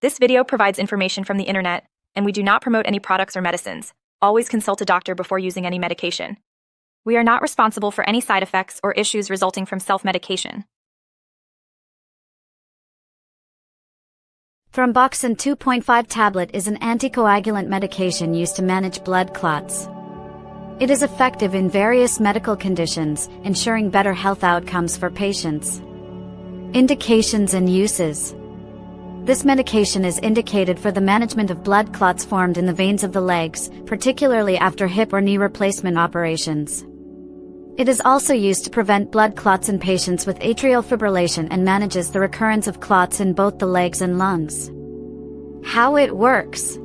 This video provides information from the internet, and we do not promote any products or medicines. Always consult a doctor before using any medication. We are not responsible for any side effects or issues resulting from self-medication. Thromboxan 2.5 tablet is an anticoagulant medication used to manage blood clots. It is effective in various medical conditions, ensuring better health outcomes for patients. Indications and uses. This medication is indicated for the management of blood clots formed in the veins of the legs, particularly after hip or knee replacement operations. It is also used to prevent blood clots in patients with atrial fibrillation and manages the recurrence of clots in both the legs and lungs. How it works.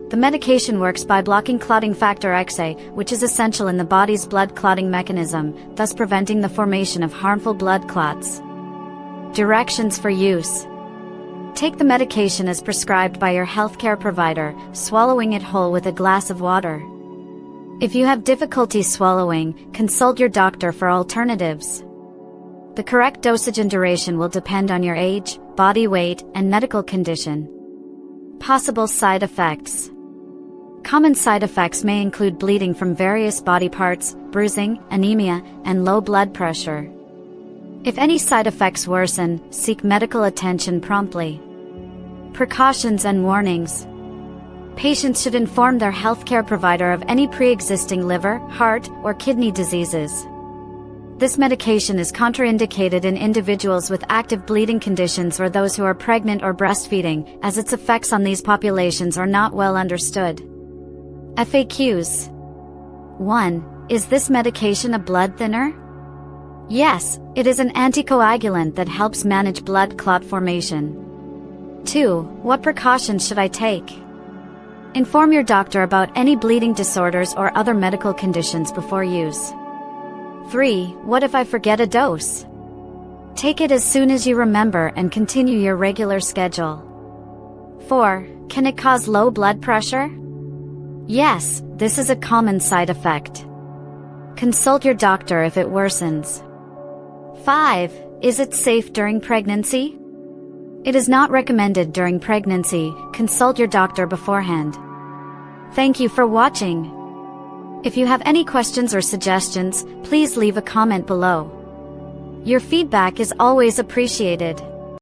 The medication works by blocking clotting factor Xa, which is essential in the body's blood clotting mechanism, thus preventing the formation of harmful blood clots. Directions for use. Take the medication as prescribed by your healthcare provider, swallowing it whole with a glass of water. If you have difficulty swallowing, consult your doctor for alternatives. The correct dosage and duration will depend on your age, body weight, and medical condition. Possible side effects. Common side effects may include bleeding from various body parts, bruising, anemia, and low blood pressure. If any side effects worsen, seek medical attention promptly. Precautions and warnings. Patients should inform their healthcare provider of any pre-existing liver, heart, or kidney diseases. This medication is contraindicated in individuals with active bleeding conditions or those who are pregnant or breastfeeding, as its effects on these populations are not well understood. FAQs. 1. Is this medication a blood thinner? Yes, it is an anticoagulant that helps manage blood clot formation. 2. What precautions should I take? Inform your doctor about any bleeding disorders or other medical conditions before use. 3. What if I forget a dose? Take it as soon as you remember and continue your regular schedule. 4. Can it cause low blood pressure? Yes, this is a common side effect. Consult your doctor if it worsens. 5. Is it safe during pregnancy? It is not recommended during pregnancy. Consult your doctor beforehand. Thank you for watching. If you have any questions or suggestions, please leave a comment below. Your feedback is always appreciated.